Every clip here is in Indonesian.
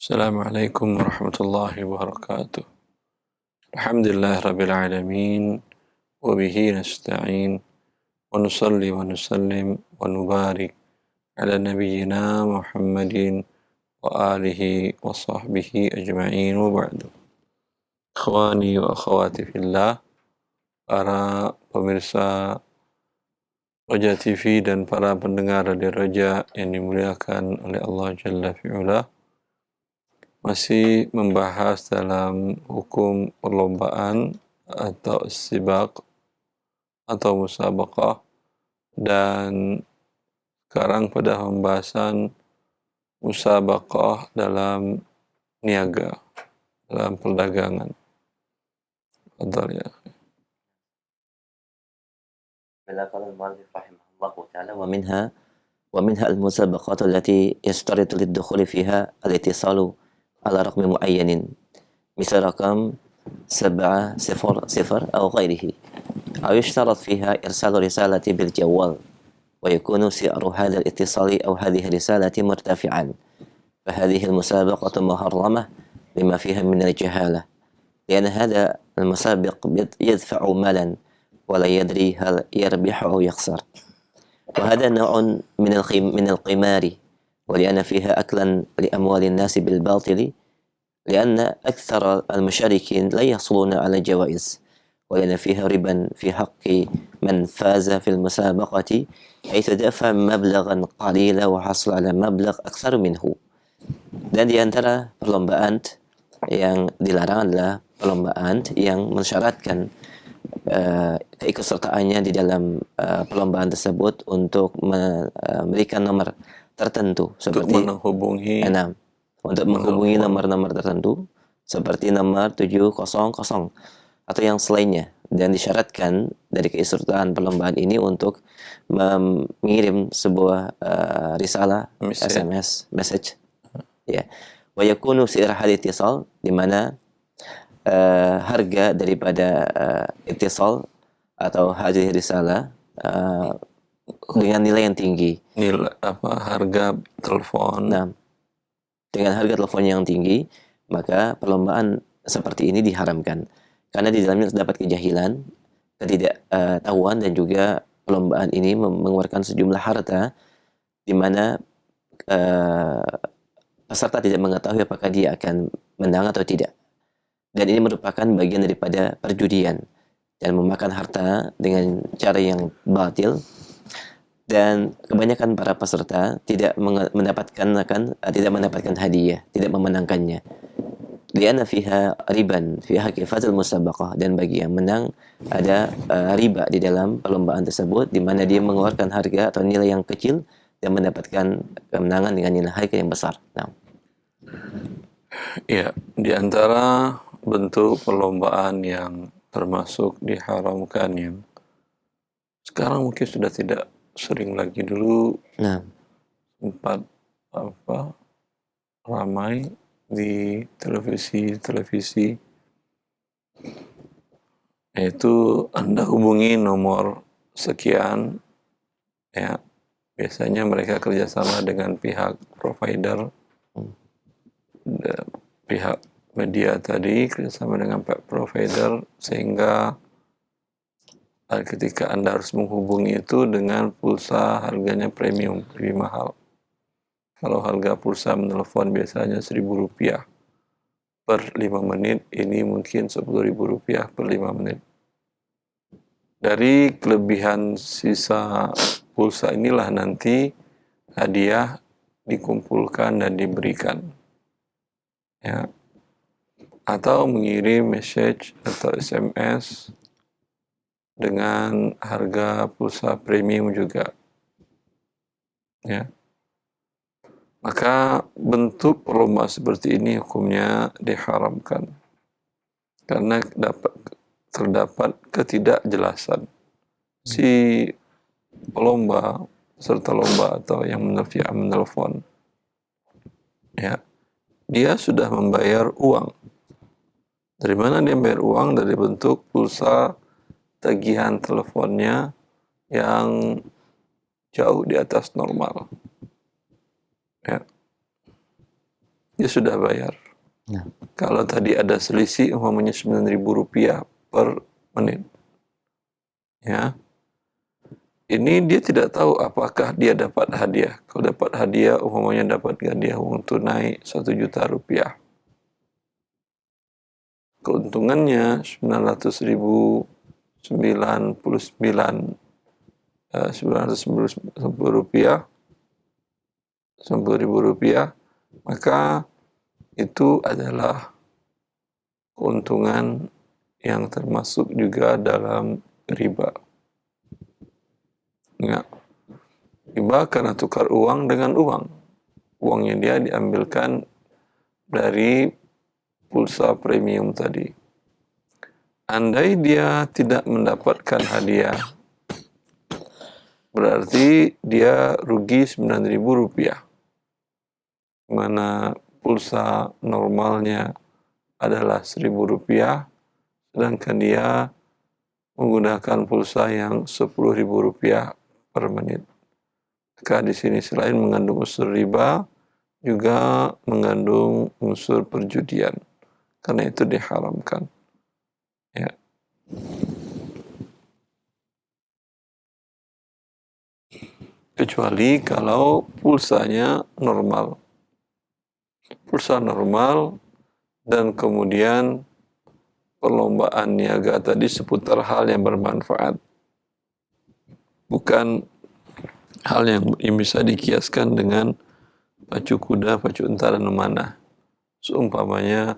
Assalamualaikum warahmatullahi wabarakatuh. Alhamdulillah rabbil alamin wa bihi nasta'in wa nusalli wa nusallim wa nubarik ala nabiyyina Muhammadin wa alihi wa sahbihi ajma'in wa ba'du. Ikhwani wa akhwati fillah, para pemirsa Roja TV dan para pendengar Radio Roja yang dimuliakan oleh Allah Jalla fi'ula, masih membahas dalam hukum perlombaan atau sibak atau musabaqah, dan sekarang pada pembahasan musabaqah dalam niaga, dalam perdagangan. Fadhal ya. قال المؤلف رحمه الله تعالى ومنها المسابقات التي يشترط للدخول فيها الاتصال على رقم معين مثل رقم 700 أو غيره، أو يشترط فيها إرسال رسالة بالجوال ويكون سعر هذا الاتصال أو هذه الرسالة مرتفعا، فهذه المسابقة محرمة لما فيها من الجهالة، لأن هذا المسابق يدفع مالا ولا يدري هل يربح أو يخسر، وهذا نوع من القمار، ولأن فيها أكلا لأموال الناس بالباطل، لأن أكثر المشاركين لا يحصلون على الجوائز، ولأن فيها ربا في حق من فاز في المسابقة، حيث دفع مبلغا قليلا وحصل على مبلغ أكثر منه. Dan di antara perlombaan yang dilarang adalah perlombaan yang mensyaratkan keikutsertaannya di dalam perlombaan tersebut untuk memberikan nomor tertentu seperti untuk menghubungi nomor-nomor tertentu seperti nomor 700 atau yang selainnya, dan disyaratkan dari keikutsertaan perlombaan ini untuk mengirim sebuah risalah SMS message ya, wa yakunu si'ar haditsal, di mana harga daripada ittisal atau hadis risalah dengan nilai yang tinggi. Harga telepon. Nah, dengan harga telepon yang tinggi, maka perlombaan seperti ini diharamkan karena di dalamnya terdapat kejahilan, ketidaktahuan, dan juga perlombaan ini mengeluarkan sejumlah harta di mana peserta tidak mengetahui apakah dia akan menang atau tidak. Dan ini merupakan bagian daripada perjudian dan memakan harta dengan cara yang batil, dan kebanyakan para peserta tidak mendapatkan hadiah, tidak memenangkannya. Lianna fiha riban fi haqqi fazil musabaqah, dan bagi yang menang ada riba di dalam perlombaan tersebut, di mana dia mengeluarkan harga atau nilai yang kecil dan mendapatkan kemenangan dengan nilai harga yang besar. Nah. Ya, di antara bentuk perlombaan yang termasuk diharamkan yang sekarang mungkin sudah tidak sering lagi, dulu sempat ramai di televisi, yaitu Anda hubungi nomor sekian ya, biasanya mereka kerjasama dengan pihak provider, pihak media tadi kerjasama dengan pihak provider, sehingga ketika Anda harus menghubungi itu dengan pulsa harganya premium, lebih mahal. Kalau harga pulsa menelepon biasanya Rp1.000 per 5 menit, ini mungkin Rp10.000 per 5 menit. Dari kelebihan sisa pulsa inilah nanti hadiah dikumpulkan dan diberikan. Ya. Atau mengirim message atau SMS dengan harga pulsa premium juga. Ya. Maka bentuk perlombaan seperti ini hukumnya diharamkan karena terdapat ketidakjelasan si pelomba, peserta lomba atau yang menelpon. Ya. Dia sudah membayar uang. Dari mana dia membayar uang? Dari bentuk pulsa tagihan teleponnya yang jauh di atas normal. Ya. dia sudah bayar. Nah. Kalau tadi ada selisih umpamanya Rp9.000 per menit, ya, ini dia tidak tahu apakah dia dapat hadiah. Kalau dapat hadiah, umpamanya dapat hadiah uang tunai Rp1 juta, keuntungannya 900.999 rupiah, maka itu adalah keuntungan yang termasuk juga dalam riba. Ya. Riba karena tukar uang dengan uang. Uangnya dia diambilkan dari pulsa premium tadi. Andai dia tidak mendapatkan hadiah, berarti dia rugi Rp9.000. Mana pulsa normalnya adalah Rp1.000, sedangkan dia menggunakan pulsa yang Rp10.000 per menit. Maka di sini selain mengandung unsur riba, juga mengandung unsur perjudian. Karena itu diharamkan. Ya. Kecuali kalau pulsanya normal. Pulsa normal dan kemudian perlombaan niaga tadi seputar hal yang bermanfaat. Bukan hal yang bisa dikiaskan dengan pacu kuda, pacu unta, dan memanah. Seumpamanya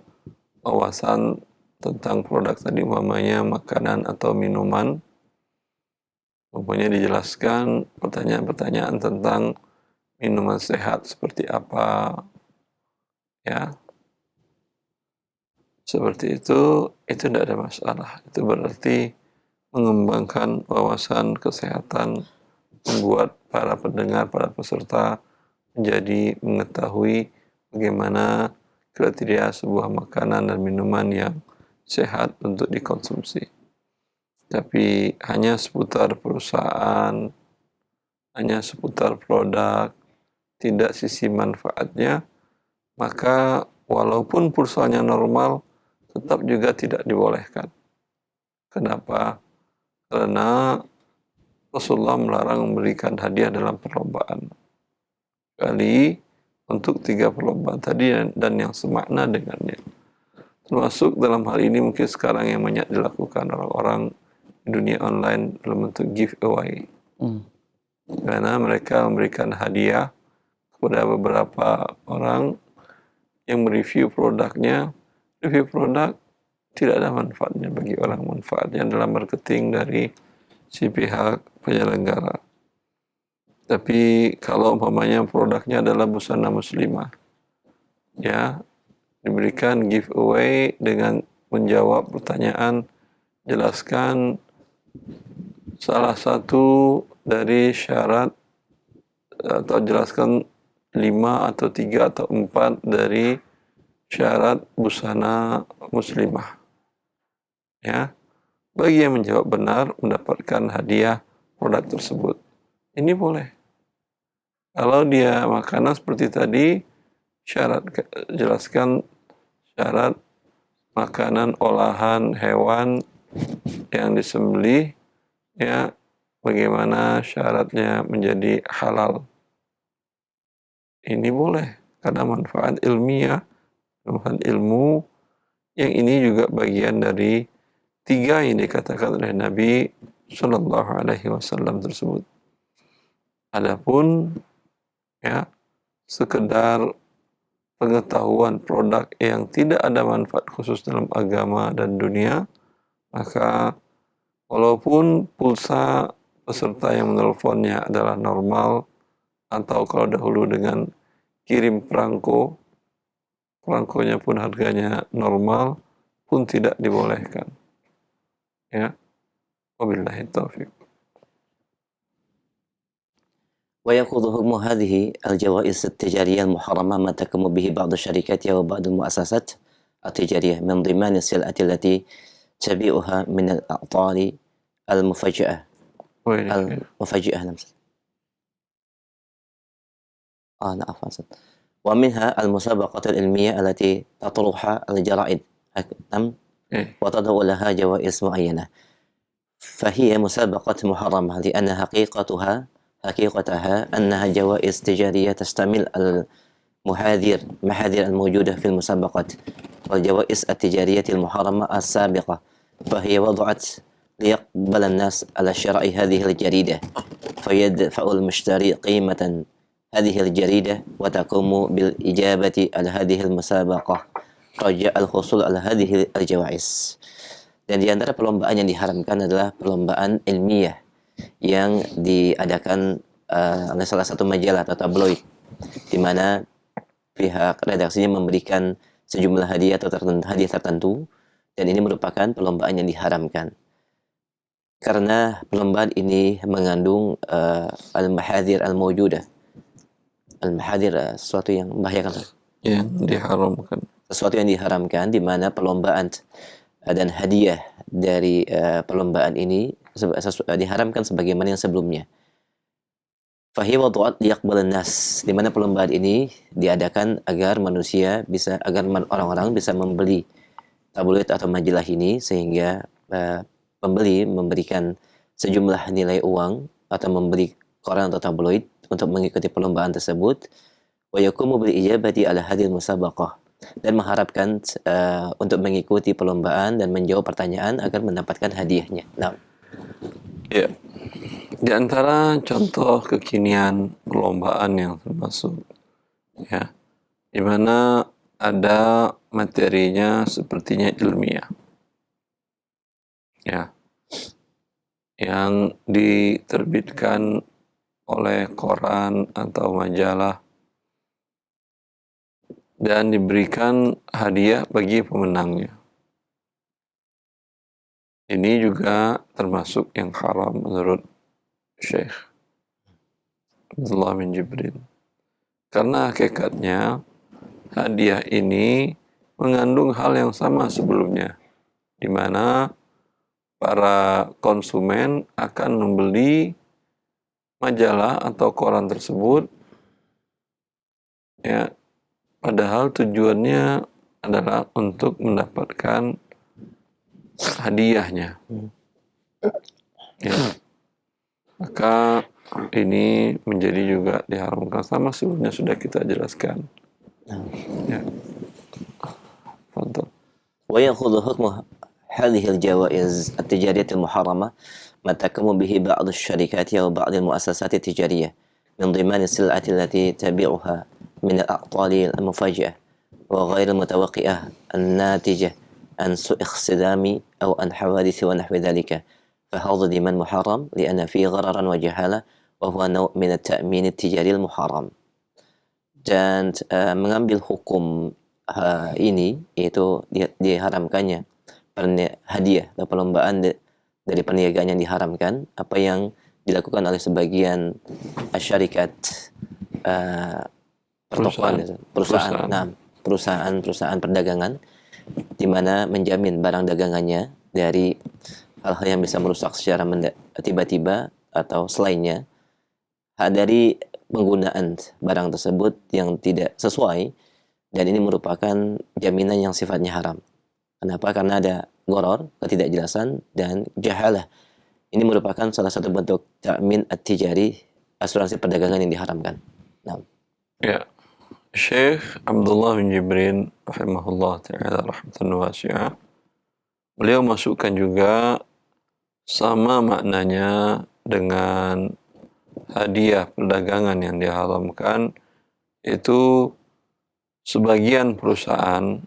wawasan tentang produk tadi, umpamanya makanan atau minuman, umpamanya dijelaskan pertanyaan-pertanyaan tentang minuman sehat seperti apa, ya, seperti itu tidak ada masalah. Itu berarti mengembangkan wawasan kesehatan, membuat para pendengar, para peserta menjadi mengetahui bagaimana kriteria sebuah makanan dan minuman yang sehat untuk dikonsumsi. Tapi hanya seputar perusahaan, hanya seputar produk, tidak sisi manfaatnya, maka walaupun pulsanya normal, tetap juga tidak dibolehkan. Kenapa? Karena Rasulullah melarang memberikan hadiah dalam perlombaan. Kali untuk 3 perlombaan tadi dan yang semakna dengannya. Termasuk dalam hal ini mungkin sekarang yang banyak dilakukan orang-orang di dunia online dalam bentuk giveaway. Karena mereka memberikan hadiah kepada beberapa orang yang mereview produknya. Review produk tidak ada manfaatnya bagi orang, manfaatnya adalah marketing dari si pihak penyelenggara. Tapi kalau umpamanya produknya adalah busana muslimah, ya, diberikan giveaway dengan menjawab pertanyaan, jelaskan salah satu dari syarat atau jelaskan 5 atau 3 atau 4 dari syarat busana muslimah. Ya, bagi yang menjawab benar mendapatkan hadiah produk tersebut. Ini boleh. Kalau dia makanan seperti tadi, jelaskan syarat makanan olahan hewan yang disembelih, ya, bagaimana syaratnya menjadi halal. Ini boleh karena manfaat ilmiah, manfaat ilmu, yang ini juga bagian dari 3 yang dikatakan oleh Nabi Sallallahu Alaihi Wasallam tersebut. Adapun, ya, sekedar pengetahuan produk yang tidak ada manfaat khusus dalam agama dan dunia, maka walaupun pulsa peserta yang menelponnya adalah normal, atau kalau dahulu dengan kirim perangkonya pun harganya normal, pun tidak dibolehkan. Ya, wabillahi taufiq. ويأخذ حكم هذه الجوائز التجارية المحرمة ما تقوم به بعض الشركات وبعض المؤسسات التجارية من ضمن السلعة التي تبيعها من الأعطال المفاجئة. المفاجئة نعم. نعم. ومنها المسابقة العلمية التي تطرح الجرائد وتضع لها جوائز معينة، فهي مسابقة محرمة لأن حقيقتها أنها جوائز تجارية تشتمل المحاذير الموجودة في المسابقات والجوائز التجارية المحرمة السابقة، فهي وضعت ليقبل الناس على شراء هذه الجريدة، فيدفع المشتري قيمة هذه الجريدة وتقوم بالإجابة على هذه المسابقة رجاء الحصول على هذه الجوائز. Dan di antara perlombaan yang diharamkan adalah perlombaan ilmiah yang diadakan oleh salah satu majalah atau tabloid, di mana pihak redaksinya memberikan sejumlah hadiah atau hadiah tertentu, dan ini merupakan perlombaan yang diharamkan. Karena perlombaan ini mengandung al-mahadhir al-mawjudah. Al-mahadhir sesuatu yang membahayakan. Yang diharamkan. Sesuatu yang diharamkan, di mana perlombaan dan hadiah dari perlombaan ini diharamkan sebagaimana yang sebelumnya. Fahiya wadu'at liyaqbalan nas, di mana perlombaan ini diadakan agar orang-orang bisa membeli tabloid atau majalah ini, sehingga pembeli memberikan sejumlah nilai uang atau membeli koran atau tabloid untuk mengikuti perlombaan tersebut. Wa yaqumu bil ijabati ala hadhil musabaqah, dan mengharapkan untuk mengikuti perlombaan dan menjawab pertanyaan agar mendapatkan hadiahnya. Nah, ya. Di antara contoh kekinian perlombaan yang termasuk, ya, di mana ada materinya sepertinya ilmiah, ya, yang diterbitkan oleh koran atau majalah dan diberikan hadiah bagi pemenangnya. Ini juga termasuk yang haram menurut Syekh Abdullah bin Jibrin. Karena hakikatnya hadiah ini mengandung hal yang sama sebelumnya, di mana para konsumen akan membeli majalah atau koran tersebut, ya, padahal tujuannya adalah untuk mendapatkan hadiahnya. Ya. Maka ini menjadi juga diharamkan, sama sebelumnya sudah kita jelaskan. Ya. Mantap. ويأخذ حكم هذه الجوائز التجارية المحرمة ما تقوم به بعض الشركات أو بعض المؤسسات التجارية من ضمن السلعة التي تبيعها من الأعطال المفاجئة وغير المتوقعة الناتجة عن سوء اصطدام أو عن حوادث ونحو ذلك، فهذا ضمن محرم لأن فيه غررا وجهالة وهو نوع من التأمين التجاري المحرم. Dan mengambil hukum ini, yaitu diharamkannya hadiah atau perlombaan dari perniagaan yang diharamkan, apa yang dilakukan oleh sebagian syarikat perusahaan perdagangan, di mana menjamin barang dagangannya dari hal-hal yang bisa merusak secara tiba-tiba atau selainnya, dari penggunaan barang tersebut yang tidak sesuai, dan ini merupakan jaminan yang sifatnya haram. Kenapa? Karena ada goror, ketidakjelasan, dan jahalah. Ini merupakan salah satu bentuk ta'min at-tijari, asuransi perdagangan yang diharamkan. Nah. Ya, Syekh Abdullah bin Jibrin rahimahullah ta'ala rahmatan wasi'ah, beliau masukkan juga sama maknanya dengan hadiah perdagangan yang diharamkan, itu sebagian perusahaan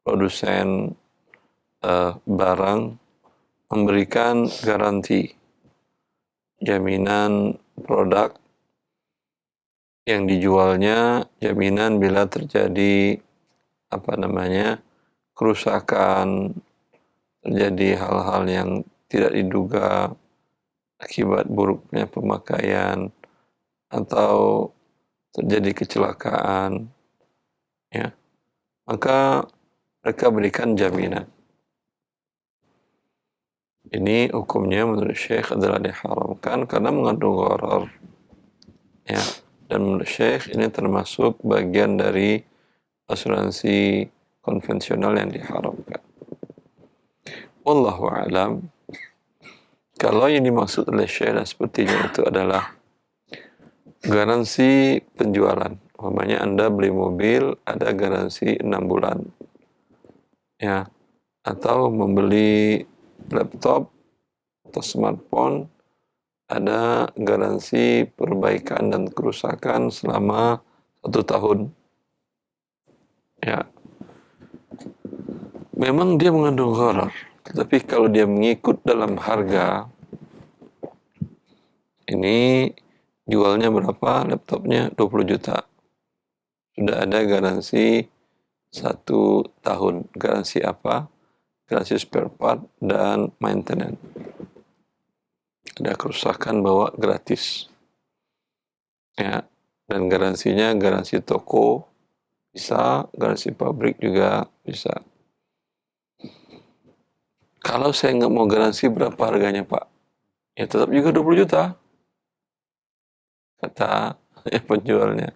produsen barang memberikan garansi, jaminan produk yang dijualnya, jaminan bila terjadi kerusakan, terjadi hal-hal yang tidak diduga akibat buruknya pemakaian atau terjadi kecelakaan, ya, maka mereka berikan jaminan. Ini hukumnya menurut Syekh adalah diharamkan karena mengandung gharar, ya, Dan menurut Syekh ini termasuk bagian dari asuransi konvensional yang diharamkan. Wallahu a'lam. Kalau yang dimaksud oleh Syekh dan sepertinya itu adalah garansi penjualan. Umpamanya Anda beli mobil, ada garansi 6 bulan. Ya. Atau membeli laptop atau smartphone, ada garansi perbaikan dan kerusakan selama 1 tahun. Ya. Memang dia mengandung gharar, tetapi kalau dia mengikut dalam harga, ini jualnya berapa laptopnya? 20 juta. Sudah ada garansi 1 tahun. Garansi apa? Garansi spare part dan maintenance. Ada kerusakan bawa gratis. Ya. Dan garansinya garansi toko bisa, garansi pabrik juga bisa. Kalau saya nggak mau garansi, berapa harganya Pak? Ya tetap juga 20 juta. Kata penjualnya.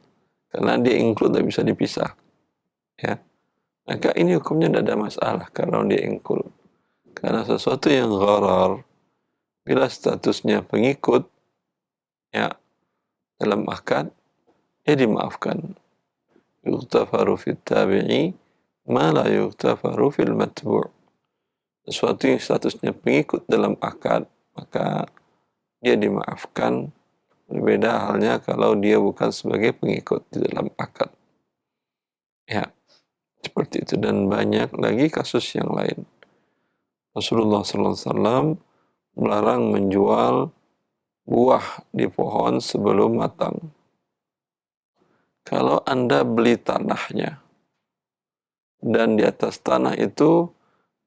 Karena dia include, tidak bisa dipisah. Ya. Maka ini hukumnya tidak ada masalah kalau dia include. Karena sesuatu yang gharar, bila statusnya pengikut, ya, dalam akad, ya dimaafkan. Yughtafaru fit tabi'i ma la yughtafaru fil matbu'. Sesuatu yang statusnya pengikut dalam akad, maka dia dimaafkan. Berbeda halnya kalau dia bukan sebagai pengikut di dalam akad. Ya, seperti itu. Dan banyak lagi kasus yang lain. Rasulullah SAW melarang menjual buah di pohon sebelum matang. Kalau Anda beli tanahnya, dan di atas tanah itu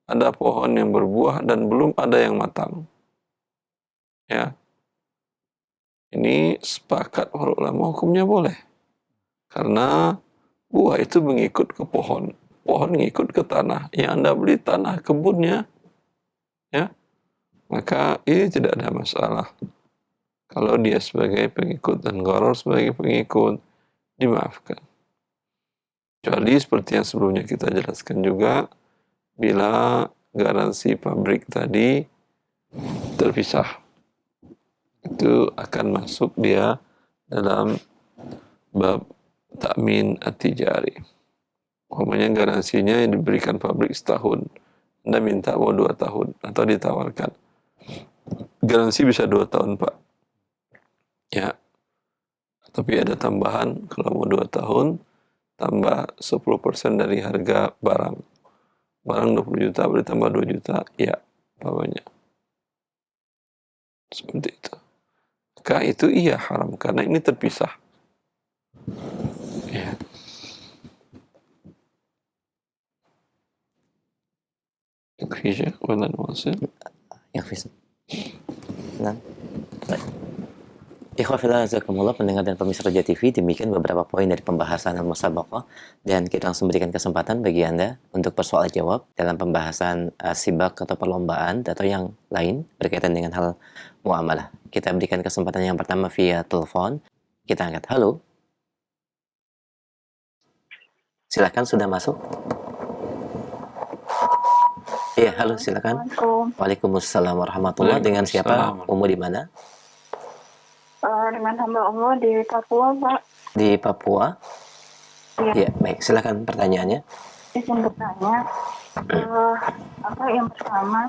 ada pohon yang berbuah dan belum ada yang matang. Ya. Ini sepakat para ulama hukumnya boleh. Karena buah itu mengikut ke pohon. Pohon mengikut ke tanah. Yang Anda beli tanah kebunnya, ya, maka ini tidak ada masalah. Kalau dia sebagai pengikut dan gharar sebagai pengikut, dimaafkan. Kecuali seperti yang sebelumnya kita jelaskan juga, bila garansi pabrik tadi terpisah, itu akan masuk dia dalam bab ta'min at-tijari. Umpamanya garansinya yang diberikan pabrik setahun, Anda minta mau 2 tahun atau ditawarkan. Garansi bisa 2 tahun Pak. Ya. Tapi ada tambahan, kalau mau 2 tahun, tambah 10% dari harga barang. Barang 20 juta, boleh tambah 2 juta, ya, umpamanya. Seperti itu. Maka itu iya haram, karena ini terpisah. Ya. Yakfi Syekh, wala nuwasil. Yakfi. Nah, baik. Ikhwafillah azakumullah, pendengar dan pemirsa Roja TV, demikian beberapa poin dari pembahasan al-musabaqah, dan kita langsung berikan kesempatan bagi Anda untuk bersoal jawab dalam pembahasan sibak atau perlombaan atau yang lain berkaitan dengan hal muamalah. Kita berikan kesempatan yang pertama via telepon. Kita angkat. Halo. Silakan, sudah masuk. Iya, halo, silakan. Waalaikumsalam warahmatullahi wabarakatuh. Dengan siapa? Umur di mana? Dengan hamba Allah di Papua, Pak. Di Papua? Ya, baik. Silakan pertanyaannya. Izin bertanya, yang pertama,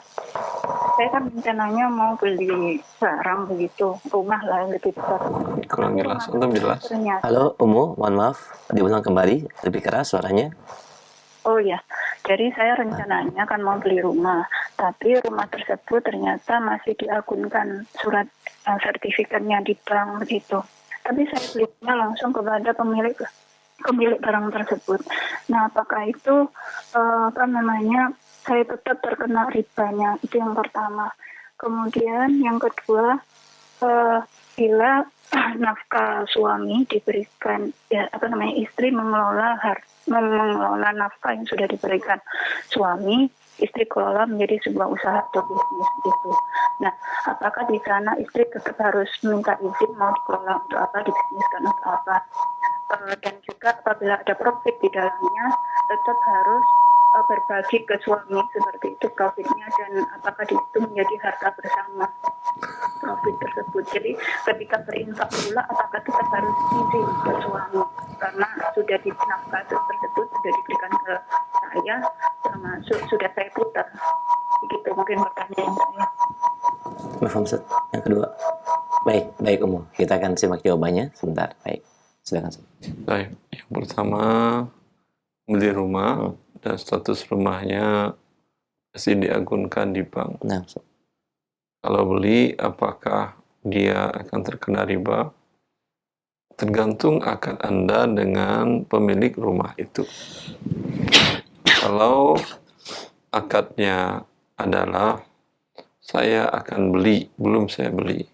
saya kan rencananya mau beli barang begitu, rumah lah lebih besar. Kurang jelas, untuk jelas. Halo, Umu, mohon maaf, diulang kembali, lebih keras suaranya. Oh ya, jadi saya rencananya kan mau beli rumah, tapi rumah tersebut ternyata masih diagunkan surat sertifikatnya di bank begitu. Tapi saya belinya langsung kepada pemilik barang tersebut. Nah, apakah itu saya tetap terkena ribanya? Itu yang pertama. Kemudian yang kedua, bila nafkah suami diberikan, ya apa namanya, istri mengelola nafkah yang sudah diberikan suami, istri kelola menjadi sebuah usaha atau bisnis gitu. Nah, apakah di sana istri tetap harus minta izin mau dikelola untuk apa, dibisniskan untuk apa? Dan juga apabila ada profit di dalamnya, tetap harus berbagi ke suami seperti itu profitnya, dan apakah itu menjadi harta bersama profit tersebut. Jadi ketika berinfak pula, apakah kita harus izin ke suami karena sudah di nafkah tersebut sudah diberikan ke saya, termasuk sudah saya putar. Begitu mungkin pertanyaan saya. Paham, Ustaz. Yang kedua. Baik Umu. Kita akan simak jawabannya sebentar. Baik. Silakan, Ustaz. Baik, yang pertama beli rumah dan status rumahnya masih diagunkan di bank. Nah, Ustaz. Kalau beli, apakah dia akan terkena riba? Tergantung akad Anda dengan pemilik rumah itu. Kalau akadnya adalah saya akan beli, belum saya beli,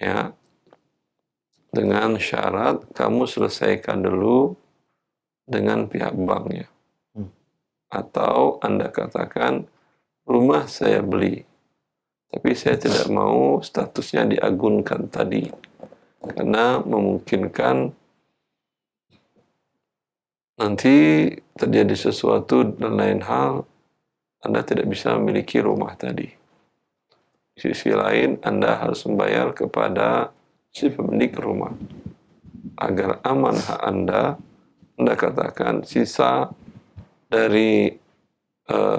ya, dengan syarat kamu selesaikan dulu dengan pihak banknya. Atau Anda katakan rumah saya beli, tapi saya tidak mau statusnya diagunkan tadi, karena memungkinkan nanti terjadi sesuatu dan lain hal, Anda tidak bisa memiliki rumah tadi. Di sisi lain, Anda harus membayar kepada si pemilik rumah. Agar aman hak Anda katakan sisa dari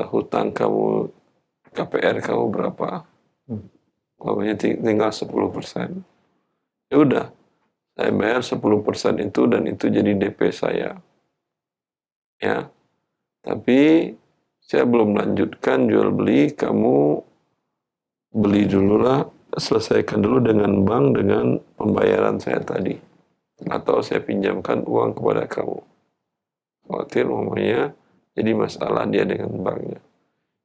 hutang kamu, KPR kamu berapa? Pokoknya tinggal 10%. Ya udah, saya bayar 10% itu dan itu jadi DP saya. Ya, tapi saya belum lanjutkan jual beli, kamu beli dulu lah, selesaikan dulu dengan bank dengan pembayaran saya tadi. Atau saya pinjamkan uang kepada kamu. Khawatir umumnya jadi masalah dia dengan banknya.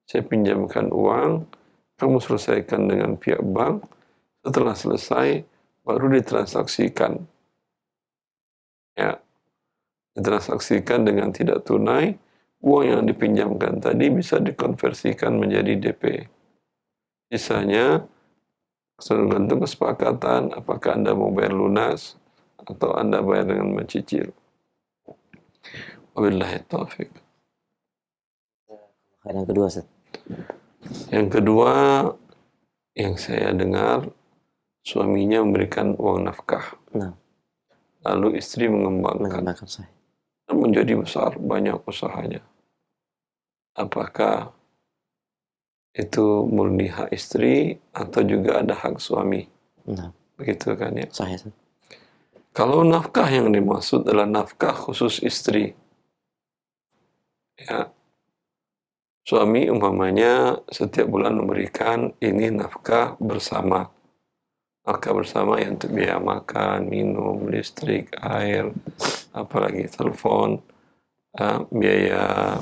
Saya pinjamkan uang, kamu selesaikan dengan pihak bank, setelah selesai baru ditransaksikan. Ya, ditransaksikan dengan tidak tunai, uang yang dipinjamkan tadi bisa dikonversikan menjadi DP. Sisanya tergantung kesepakatan, apakah Anda mau bayar lunas atau Anda bayar dengan mencicil. Wabillahi taufik. Yang kedua, Ustaz. Yang kedua, yang saya dengar, suaminya memberikan uang nafkah. Nah, Lalu istri mengembangkan. saya. Menjadi besar, banyak usahanya. Apakah itu murni hak istri atau juga ada hak suami? Nah, Begitu kan ya? sahih, Ustaz. Kalau nafkah yang dimaksud adalah nafkah khusus istri, ya, suami umpamanya setiap bulan memberikan ini nafkah bersama. Nafkah bersama yang untuk biaya makan, minum, listrik, air, apalagi telepon, biaya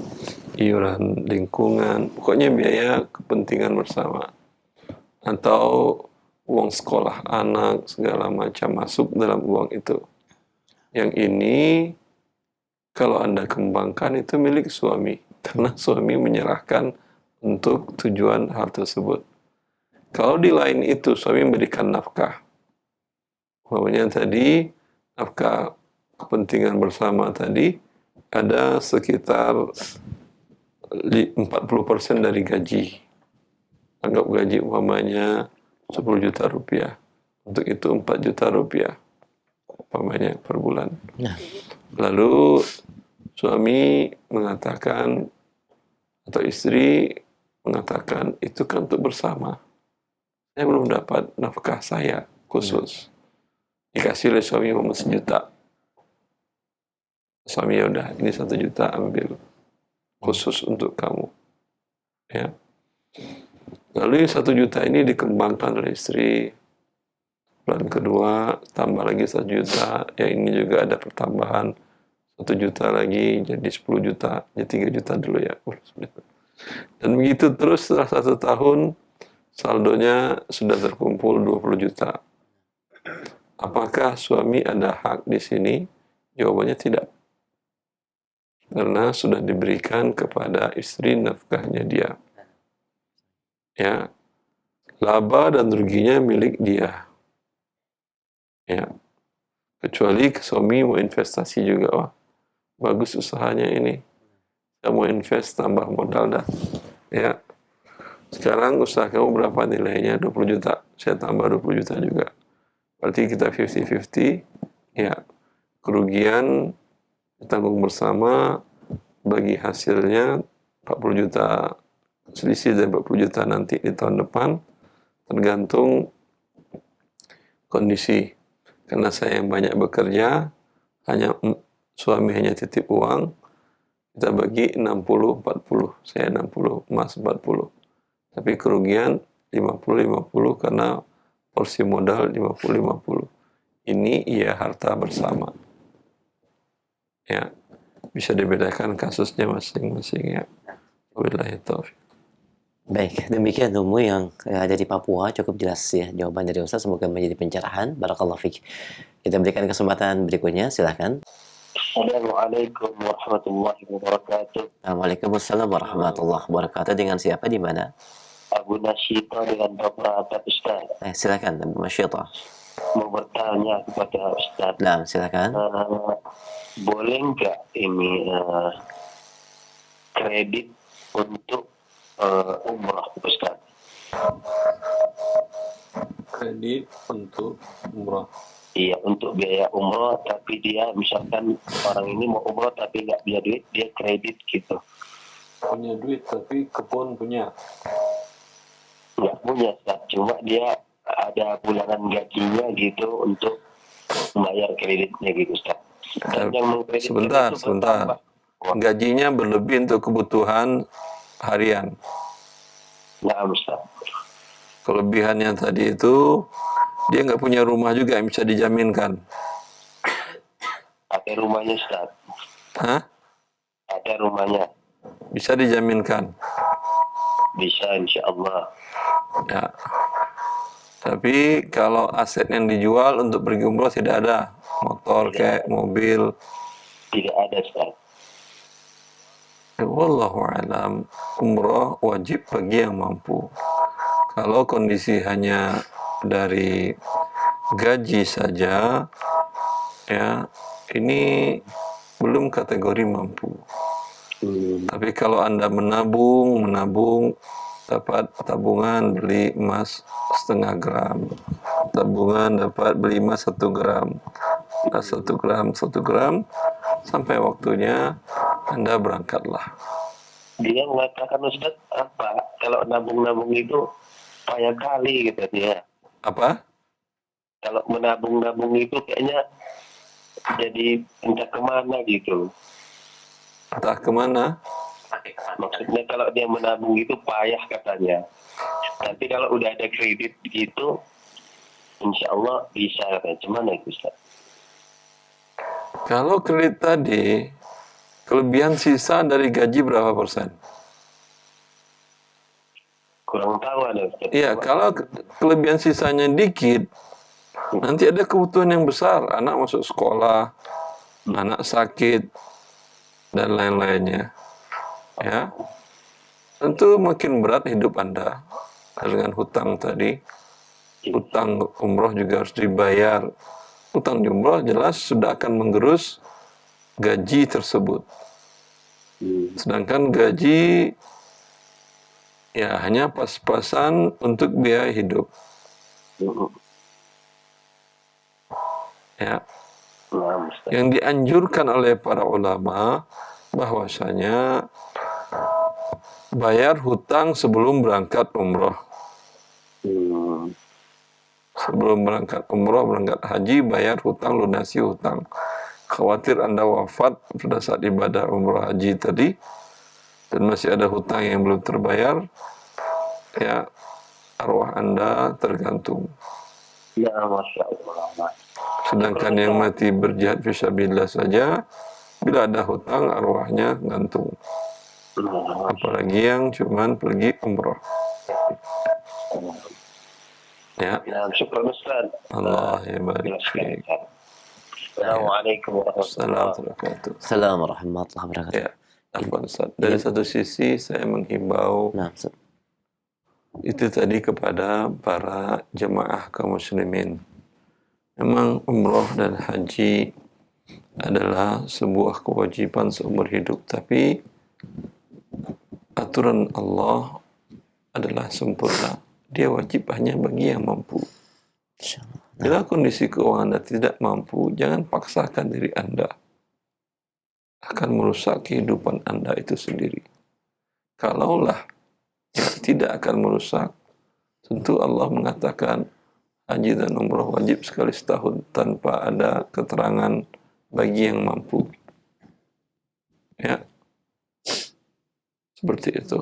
iuran lingkungan, pokoknya biaya kepentingan bersama. Atau uang sekolah anak, segala macam masuk dalam uang itu. Yang ini kalau Anda kembangkan itu milik suami, karena suami menyerahkan untuk tujuan hal tersebut. Kalau di lain itu suami memberikan nafkah, umpamanya tadi nafkah kepentingan bersama tadi ada sekitar 40% dari gaji. Anggap gaji umpamanya 10 juta rupiah. Untuk itu 4 juta rupiah umpamanya per bulan. Nah, Lalu suami mengatakan atau istri mengatakan itu kan untuk bersama. Saya belum dapat nafkah saya khusus. Dikasih oleh suami 1 juta. Suami ya udah, ini 1 juta ambil khusus untuk kamu. Ya. Lalu 1 juta ini dikembangkan oleh istri. Bulan kedua tambah lagi 1 juta. Ya ini juga ada pertambahan 1 juta lagi jadi 10 juta. Jadi 3 juta dulu ya. Dan begitu terus setelah 1 tahun saldonya sudah terkumpul 20 juta. Apakah suami ada hak di sini? Jawabannya tidak. Karena sudah diberikan kepada istri nafkahnya dia. Ya, laba dan ruginya milik dia. Ya, kecuali suami mau investasi juga. Wah, bagus usahanya ini. Saya mau invest, tambah modal dah. Ya, sekarang usaha kamu berapa nilainya? 20 juta. Saya tambah 20 juta juga. Berarti kita 50-50. Ya, kerugian ditanggung bersama, bagi hasilnya 40 juta, selisih dari 40 juta nanti di tahun depan, tergantung kondisi. Karena saya yang banyak bekerja, suami hanya titip uang, kita bagi 60-40, saya 60, emas 40. Tapi kerugian 50-50 karena porsi modal 50-50. Ini ia harta bersama. Ya, bisa dibedakan kasusnya masing-masing ya. Wabillahi taufiq. Baik, demikian Umu yang ada di Papua, cukup jelas ya jawaban dari Ustaz, semoga menjadi pencerahan. Barakallahu fiik. Kita berikan kesempatan berikutnya, silakan. Assalamualaikum warahmatullahi wabarakatuh. Waalaikumsalam warahmatullahi wabarakatuh. Dengan siapa di mana? Abu Nasyita dengan Bapak Ustaz. Silakan Abu Nasyita. Mau bertanya kepada Ustaz. Nah, silakan. Boleh nggak ini kredit untuk umrah Ustaz? Kredit untuk umrah. Iya, untuk biaya umrah, tapi dia misalkan orang ini mau umrah tapi nggak punya duit, dia kredit gitu. Punya duit tapi kebun punya. Nggak punya, Ustaz. Cuma dia ada bulanan gajinya gitu untuk membayar kreditnya gitu, Ustaz. Dan yang mengkredit Sebentar. itu bertambah. Gajinya berlebih untuk kebutuhan harian. Nah, Ustaz. Kelebihannya tadi itu, dia nggak punya rumah juga yang bisa dijaminkan. Ada rumahnya, Ustaz. Hah? Ada rumahnya. Bisa dijaminkan. Bisa, insya Allah. Ya. Tapi kalau aset yang dijual untuk pergi umroh tidak ada. Motor kayak mobil. Tidak ada, Ustaz. Wallahu a'lam. Umroh wajib bagi yang mampu. Kalau kondisi hanya dari gaji saja, ya ini belum kategori mampu. Tapi kalau Anda menabung, dapat tabungan beli emas 0,5 gram, tabungan dapat beli emas 1 gram, 1 gram, sampai waktunya Anda berangkatlah. Dia mengatakan, Ustaz, apa kalau nabung-nabung itu payah kali gitu dia. Apa? Kalau menabung-nabung itu kayaknya jadi entah kemana gitu. Entah kemana? Maksudnya kalau dia menabung itu payah katanya. Tapi kalau udah ada kredit gitu, insya Allah bisa katanya. Cuman itu, Ustaz. Kalau kredit tadi, kelebihan sisa dari gaji berapa persen? Kurang tahu ada, Ustaz. Iya, kalau kelebihan sisanya dikit, nanti ada kebutuhan yang besar. Anak masuk sekolah, anak sakit, dan lain-lainnya. Ya, tentu makin berat hidup Anda dengan hutang tadi. Hutang umroh juga harus dibayar. Hutang di umroh jelas sudah akan menggerus gaji tersebut. Sedangkan gaji ya hanya pas-pasan untuk biaya hidup. Ya. Yang dianjurkan oleh para ulama bahwasanya bayar hutang sebelum berangkat umroh. Sebelum berangkat umroh, berangkat haji, bayar hutang, lunasi hutang. Khawatir Anda wafat pada saat ibadah umroh haji tadi dan masih ada hutang yang belum terbayar, ya arwah Anda tergantung. Ya, Masya Allah. Sedangkan yang mati berjihad fisabilillah saja, bila ada hutang arwahnya gantung. Apalagi yang cuman pergi umroh. Ya, Nah, syukur Ustaz. Allah ya barik Jelaskan, fiik. Ustaz. Assalamualaikum warahmatullahi Assalamualaikum warahmatullahi wabarakatuh. Assalamualaikum warahmatullahi wabarakatuh. Ya, afwan Ustaz. Dari satu sisi saya menghimbau Nah, Ustaz. itu tadi kepada para jemaah kaum muslimin. Memang umroh dan haji adalah sebuah kewajiban seumur hidup, tapi aturan Allah adalah sempurna. Dia wajib hanya bagi yang mampu. Insyaallah. Bila kondisi keuangan Anda tidak mampu, jangan paksakan diri Anda. Akan merusak kehidupan Anda itu sendiri. Kalaulah tidak akan merusak, tentu Allah mengatakan haji dan umrah wajib sekali setahun tanpa ada keterangan bagi yang mampu. Ya, seperti itu.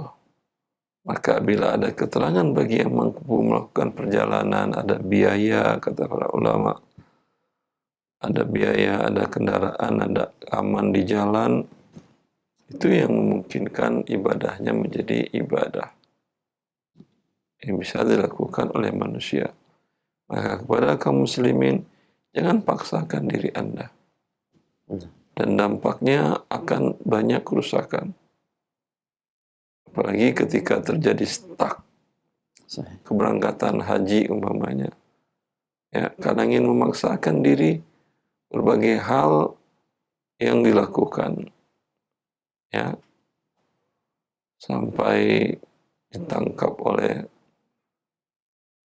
Maka bila ada keterangan bagi yang mampu melakukan perjalanan, ada biaya, kata para ulama, ada biaya, ada kendaraan, ada aman di jalan, itu yang memungkinkan ibadahnya menjadi ibadah yang bisa dilakukan oleh manusia. Maka kepada kaum muslimin, jangan paksakan diri Anda. Dan dampaknya akan banyak kerusakan. Apalagi ketika terjadi stuck keberangkatan haji umpamanya. Ya, kadang ingin memaksakan diri berbagai hal yang dilakukan. Ya, sampai ditangkap oleh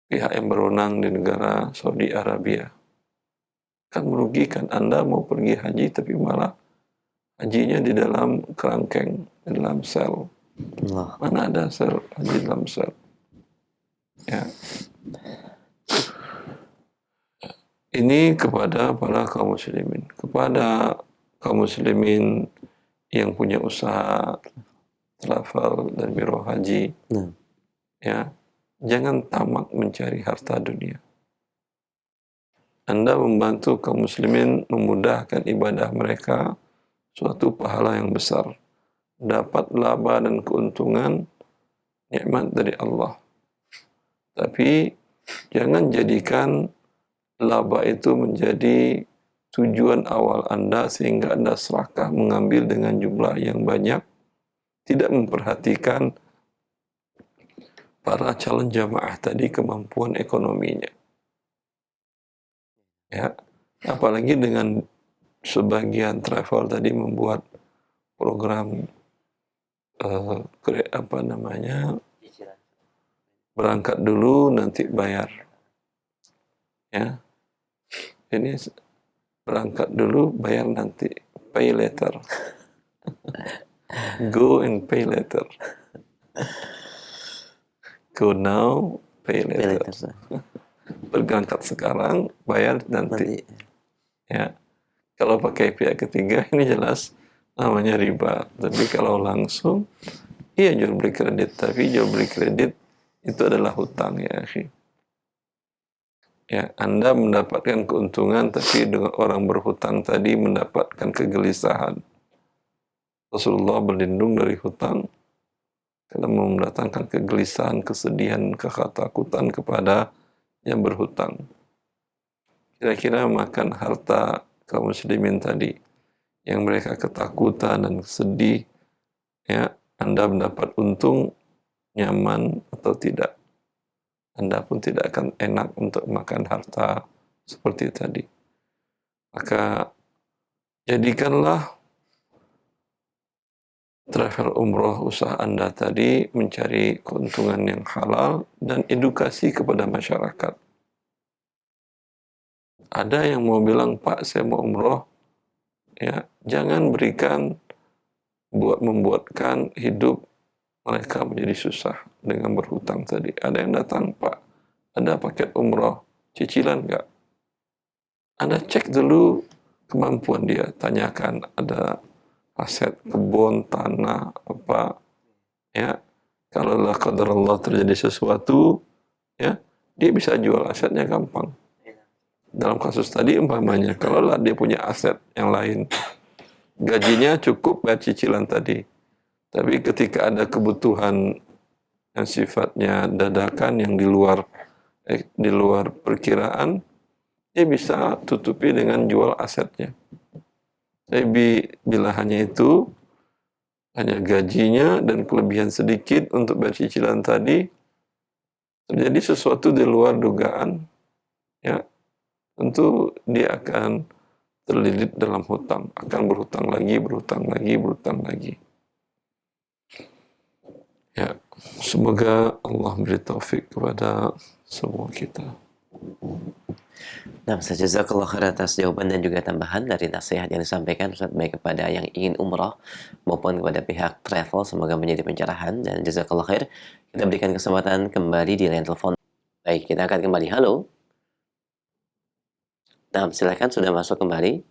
pihak yang berwenang di negara Saudi Arabia. Kan merugikan. Anda mau pergi haji tapi malah hajinya di dalam kerangkeng, di dalam sel. Allah. Mana ada sel haji dalam sel? Ya. Ini kepada para kaum muslimin, kepada kaum muslimin yang punya usaha travel dan biro haji. Ya, jangan tamak mencari harta dunia. Anda membantu kaum muslimin memudahkan ibadah mereka, suatu pahala yang besar. Dapat laba dan keuntungan, nikmat dari Allah. Tapi jangan jadikan laba itu menjadi tujuan awal Anda sehingga Anda serakah mengambil dengan jumlah yang banyak, tidak memperhatikan para calon jamaah tadi kemampuan ekonominya. Ya, apalagi dengan sebagian travel tadi membuat program berangkat dulu nanti bayar. Ya, ini berangkat dulu bayar nanti, pay later. Go and pay later. Go now, pay later. Berangkat sekarang, bayar nanti. Ya, kalau pakai pihak ketiga ini jelas namanya riba. Tapi kalau langsung, iya jual beli kredit. Tapi jual beli kredit itu adalah hutang ya, akhi. Ya, Anda mendapatkan keuntungan, tapi dengan orang berhutang tadi mendapatkan kegelisahan. Rasulullah berlindung dari hutang karena mendatangkan kegelisahan, kesedihan, ketakutan kepada yang berhutang. Kira-kira makan harta kaum muslimin tadi, yang mereka ketakutan dan sedih, ya, Anda mendapat untung, nyaman atau tidak. Anda pun tidak akan enak untuk makan harta seperti tadi. Maka jadikanlah travel umroh usaha Anda tadi mencari keuntungan yang halal dan edukasi kepada masyarakat. Ada yang mau bilang, Pak, saya mau umroh, ya, jangan berikan membuatkan hidup mereka menjadi susah dengan berhutang tadi. Ada yang datang, Pak, ada paket umroh, cicilan enggak? Anda cek dulu kemampuan dia, tanyakan ada aset kebun, tanah, apa, ya. Kalau lah qadarullah terjadi sesuatu, ya, dia bisa jual asetnya gampang. Dalam kasus tadi umpamanya, kalau lah dia punya aset yang lain, gajinya cukup bayar cicilan tadi. Tapi ketika ada kebutuhan yang sifatnya dadakan yang di luar di luar perkiraan, dia bisa tutupi dengan jual asetnya. Tapi bila hanya itu, hanya gajinya dan kelebihan sedikit untuk bayar cicilan tadi, terjadi sesuatu di luar dugaan, ya, tentu dia akan terlilit dalam hutang, akan berhutang lagi. Ya, semoga Allah beri taufik kepada semua kita. Nah, jazakallah khair atas jawaban dan juga tambahan dari nasihat yang disampaikan Ustaz, baik kepada yang ingin umrah maupun kepada pihak travel, semoga menjadi pencerahan dan jazakallah khair. Kita berikan kesempatan kembali di line telepon. Baik, kita akan kembali. Halo. Nah, silakan, sudah masuk kembali.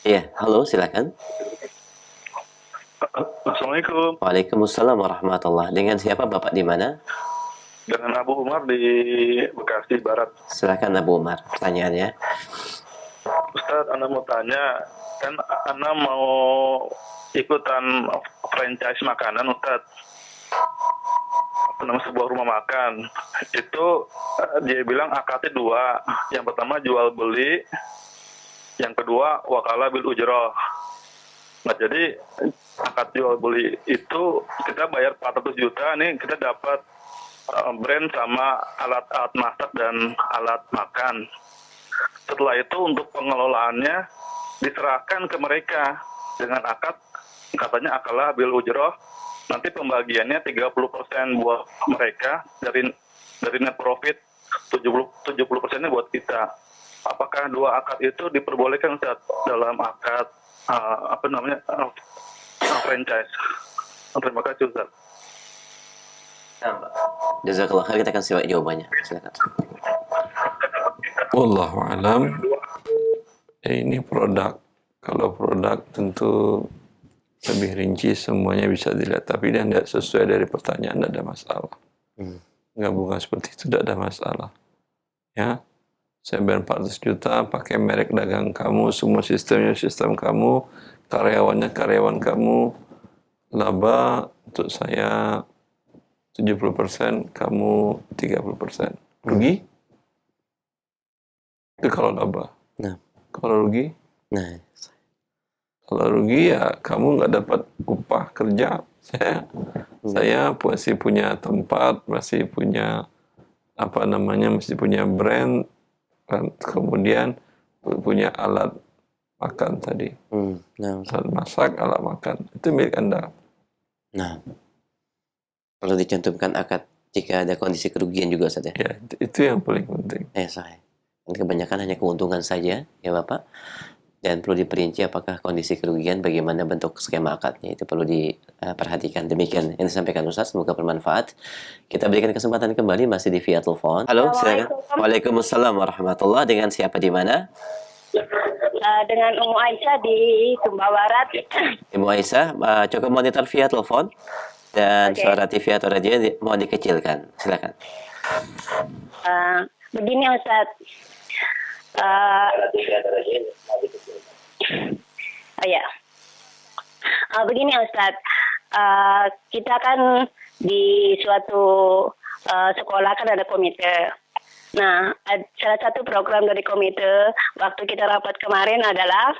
Iya, halo, silakan. Assalamualaikum. Waalaikumsalam warahmatullah. Dengan siapa Bapak di mana? Dengan Abu Umar di Bekasi Barat. Silakan Abu Umar, pertanyaannya. Ustadz, Anda mau tanya, kan Anda mau ikutan franchise makanan, Ustadz. Apa nama sebuah rumah makan. Itu dia bilang akadnya 2. Yang pertama jual beli, yang kedua wakalah bil ujroh. Nah, jadi akad jual beli itu kita bayar 400 juta, nih kita dapat brand sama alat-alat masak dan alat makan. Setelah itu untuk pengelolaannya diserahkan ke mereka dengan akad, katanya akalah bil ujroh. Nanti pembagiannya 30% buat mereka dari net profit, 70%-nya buat kita. Apakah 2 akad itu diperbolehkan Ustaz dalam akad franchise? Terima kasih Ustaz. Jazakallah khair, kita akan simak jawabannya. Silakan. Wallahu alam. Ini produk. Kalau produk tentu lebih rinci, semuanya bisa dilihat. Tapi dia tidak sesuai dari pertanyaan, tidak ada masalah. Gabungan seperti itu tidak ada masalah. Ya, saya bayar 400 juta, pakai merek dagang kamu, semua sistemnya sistem kamu, karyawannya karyawan kamu, laba untuk saya 70%, kamu 30%. Rugi? Itu kalau laba. Nah. Kalau rugi? Nah. Kalau rugi ya kamu nggak dapat upah kerja. Saya masih punya tempat, masih punya masih punya brand, kemudian punya alat makan tadi. Nah. Alat masak, alat makan. Itu milik Anda. Nah. Perlu dicantumkan akad jika ada kondisi kerugian juga, Ustaz, ya? Ya, itu yang paling penting. Sahih. Kebanyakan hanya keuntungan saja, ya Bapak. Dan perlu diperinci apakah kondisi kerugian, bagaimana bentuk skema akadnya. Itu perlu diperhatikan. Demikian yang disampaikan Ustaz, semoga bermanfaat. Kita berikan kesempatan kembali masih di via telepon. Halo, silakan. Waalaikumsalam warahmatullah. Dengan siapa di mana? Dengan Ummu Aisyah di Sumba Barat. Ibu Aisyah, cukup monitor via telepon. Dan suara TV atau radio mohon dikecilkan. Silakan. Begini Ustaz. Begini Ustaz. Kita kan di suatu sekolah kan ada komite. Nah, salah satu program dari komite waktu kita rapat kemarin adalah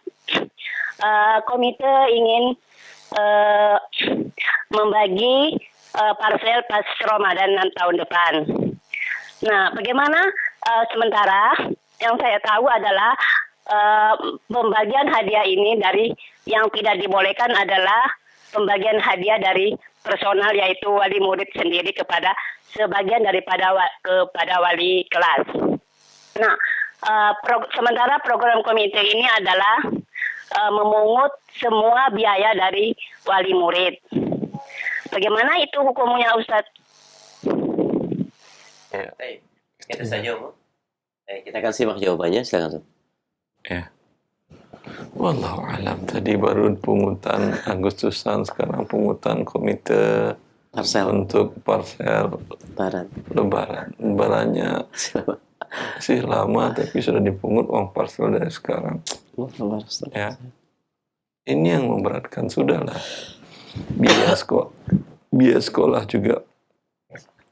komite ingin membagi parsel pas Ramadan tahun depan. Nah, bagaimana sementara yang saya tahu adalah pembagian hadiah ini dari yang tidak dibolehkan adalah pembagian hadiah dari personal, yaitu wali murid sendiri kepada sebagian daripada kepada wali kelas. Nah, sementara program komite ini adalah memungut semua biaya dari wali murid. Bagaimana itu hukumnya, Ustadz? Ya, itu saja, Bu. Kita akan simak jawabannya, silakan. Ya. Wallahu alam. Tadi baru pungutan Agustusan, sekarang pungutan komite parsel untuk parsel Lebaran. Lebarannya masih lama, tapi sudah dipungut uang parsel dari sekarang. Ya. Ini yang memberatkan. Sudahlah, biaya sekolah juga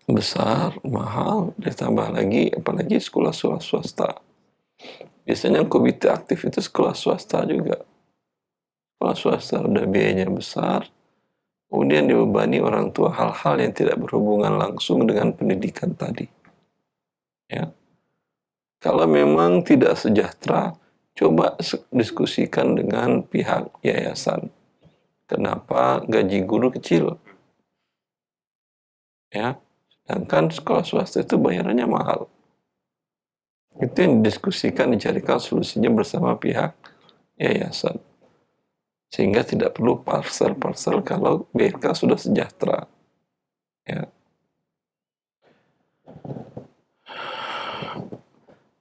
besar, mahal, ditambah lagi apalagi sekolah-sekolah swasta. Biasanya yang komite aktif itu sekolah swasta juga. Sekolah swasta udah biayanya besar, kemudian dibebani orang tua hal-hal yang tidak berhubungan langsung dengan pendidikan tadi. Ya. Kalau memang tidak sejahtera, coba diskusikan dengan pihak yayasan. Kenapa gaji guru kecil? Ya, sedangkan sekolah swasta itu bayarannya mahal. Itu yang didiskusikan, dicarikan solusinya bersama pihak yayasan. Sehingga tidak perlu parsel-parsel kalau BK sudah sejahtera. Ya.